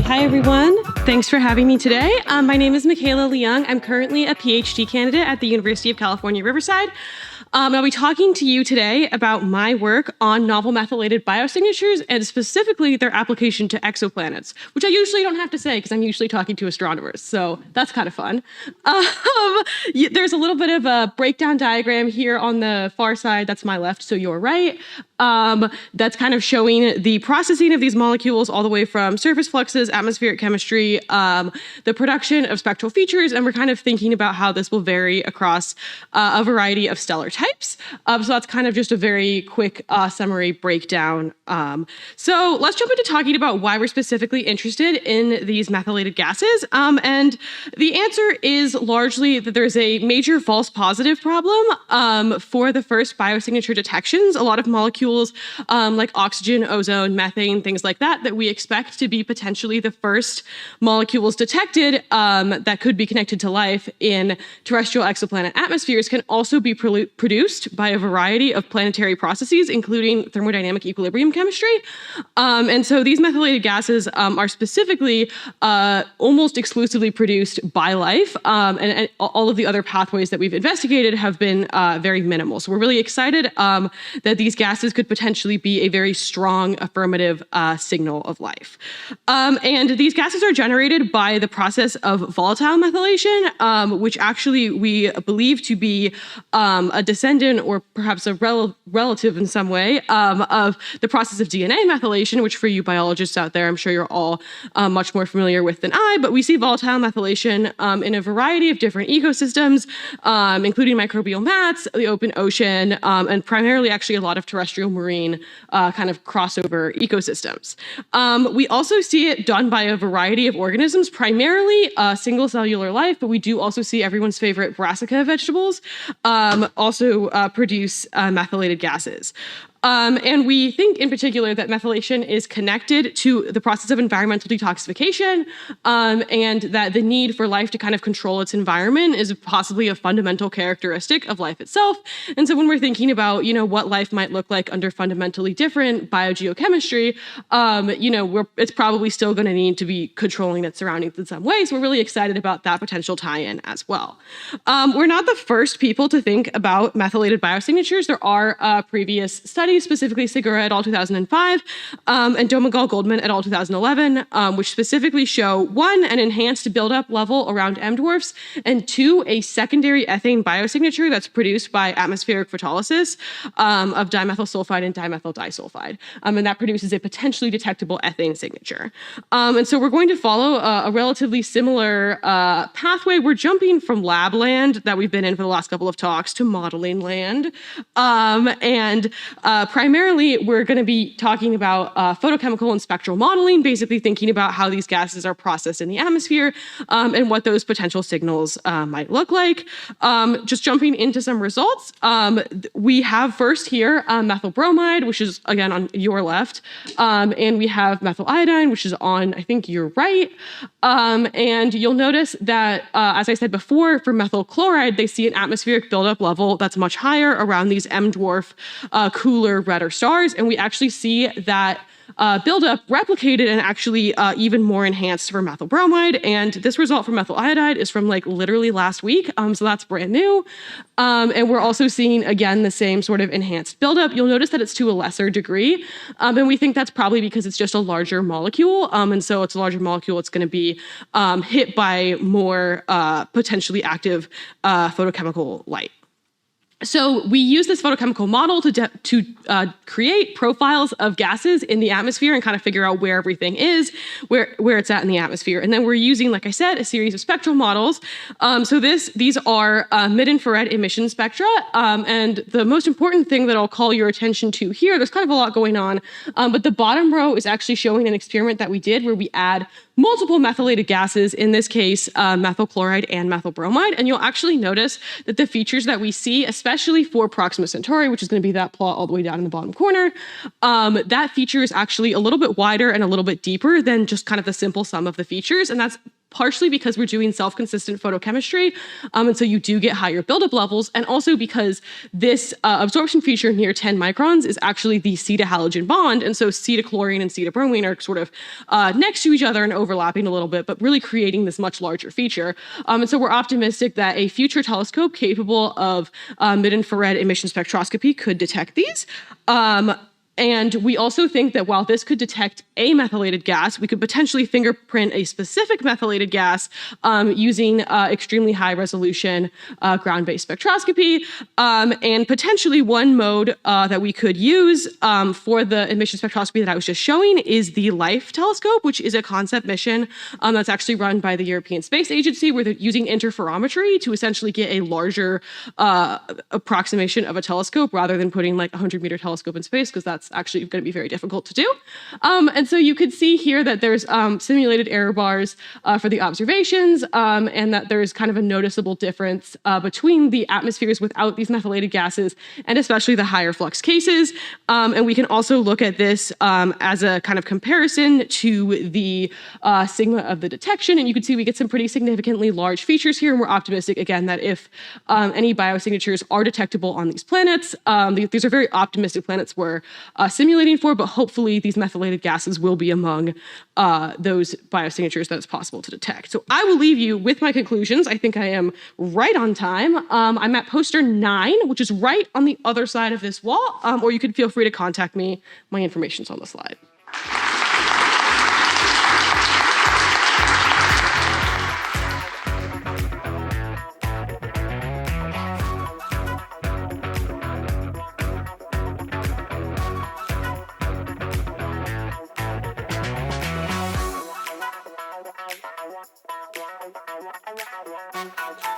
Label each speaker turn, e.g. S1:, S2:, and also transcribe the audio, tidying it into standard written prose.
S1: Hi, everyone. Thanks for having me today. My name is Michaela Leung. I'm currently a PhD candidate at the University of California, Riverside. I'll be talking to you today about my work on novel methylated biosignatures and specifically their application to exoplanets, which I usually don't have to say because I'm usually talking to astronomers, so that's kind of fun. There's a little bit of a breakdown diagram here on the far side. That's my left, so your right. That's kind of showing the processing of these molecules all the way from surface fluxes, atmospheric chemistry, the production of spectral features, and we're kind of thinking about how this will vary across a variety of stellar types. So that's kind of just a very quick summary breakdown. So let's jump into talking about why we're specifically interested in these methylated gases. And the answer is largely that there's a major false positive problem for the first biosignature detections. A lot of molecules like oxygen, ozone, methane, things like that, that we expect to be potentially the first molecules detected that could be connected to life in terrestrial exoplanet atmospheres can also be produced by a variety of planetary processes, including thermodynamic equilibrium chemistry. And so these methylated gases are specifically almost exclusively produced by life, and all of the other pathways that we've investigated have been very minimal. So we're really excited that these gases could potentially be a very strong affirmative signal of life. And these gases are generated by the process of volatile methylation, which actually we believe to be a descendant or perhaps a relative in some way of the process of DNA methylation, which for you biologists out there, I'm sure you're all much more familiar with than I, but we see volatile methylation in a variety of different ecosystems, including microbial mats, the open ocean, and primarily actually a lot of terrestrial marine kind of crossover ecosystems. We also see it done by a variety of organisms, primarily single cellular life, but we do also see everyone's favorite brassica vegetables also produce methylated gases. And we think in particular that methylation is connected to the process of environmental detoxification, and that the need for life to kind of control its environment is possibly a fundamental characteristic of life itself. And so when we're thinking about, what life might look like under fundamentally different biogeochemistry, it's probably still going to need to be controlling its surroundings in some way. So we're really excited about that potential tie-in as well. We're not the first people to think about methylated biosignatures. There are previous studies, specifically Segura et al. 2005, and Domagal Goldman et al. 2011, which specifically show, one, an enhanced buildup level around M dwarfs, and two, a secondary ethane biosignature that's produced by atmospheric photolysis of dimethyl sulfide and dimethyl disulfide. And that produces a potentially detectable ethane signature. And so we're going to follow a relatively similar pathway. We're jumping from lab land that we've been in for the last couple of talks to modeling land. Primarily, we're going to be talking about photochemical and spectral modeling, basically thinking about how these gases are processed in the atmosphere and what those potential signals might look like. Just jumping into some results, we have first here methyl bromide, which is, again, on your left, and we have methyl iodine, which is on, I think, your right. And you'll notice that, as I said before, for methyl chloride, they see an atmospheric buildup level that's much higher around these M dwarf cooler redder stars, and we actually see that buildup replicated and actually even more enhanced for methyl bromide. And this result for methyl iodide is from literally last week, so that's brand new. And we're also seeing, again, the same sort of enhanced buildup. You'll notice that it's to a lesser degree, and we think that's probably because it's just a larger molecule, and so it's a larger molecule, it's going to be hit by more potentially active photochemical light. So we use this photochemical model to create profiles of gases in the atmosphere and kind of figure out where everything is, where it's at in the atmosphere. And then we're using, like I said, a series of spectral models. So these are mid-infrared emission spectra. And the most important thing that I'll call your attention to here, there's kind of a lot going on, but the bottom row is actually showing an experiment that we did where we add multiple methylated gases, in this case, methyl chloride and methyl bromide. And you'll actually notice that the features that we see, especially for Proxima Centauri, which is going to be that plot all the way down in the bottom corner, that feature is actually a little bit wider and a little bit deeper than just kind of the simple sum of the features. And that's partially because we're doing self-consistent photochemistry, and so you do get higher buildup levels, and also because this absorption feature near 10 microns is actually the C to halogen bond, and so C to chlorine and C to bromine are sort of next to each other and overlapping a little bit, but really creating this much larger feature. And so we're optimistic that a future telescope capable of mid-infrared emission spectroscopy could detect these. And we also think that while this could detect a methylated gas, we could potentially fingerprint a specific methylated gas using extremely high resolution ground-based spectroscopy. And potentially one mode that we could use for the emission spectroscopy that I was just showing is the LIFE telescope, which is a concept mission that's actually run by the European Space Agency, where they're using interferometry to essentially get a larger approximation of a telescope rather than putting like a 100-meter telescope in space, because that's actually going to be very difficult to do. And so you could see here that there's simulated error bars for the observations, and that there's kind of a noticeable difference between the atmospheres without these methylated gases and especially the higher flux cases. And we can also look at this as a kind of comparison to the sigma of the detection, and you can see we get some pretty significantly large features here, and we're optimistic, again, that if any biosignatures are detectable on these planets, these are very optimistic planets we're simulating for, but hopefully these methylated gases will be among those biosignatures that it's possible to detect. So I will leave you with my conclusions. I think I am right on time. I'm at poster 9, which is right on the other side of this wall, or you can feel free to contact me. My information's on the slide.
S2: Thank you.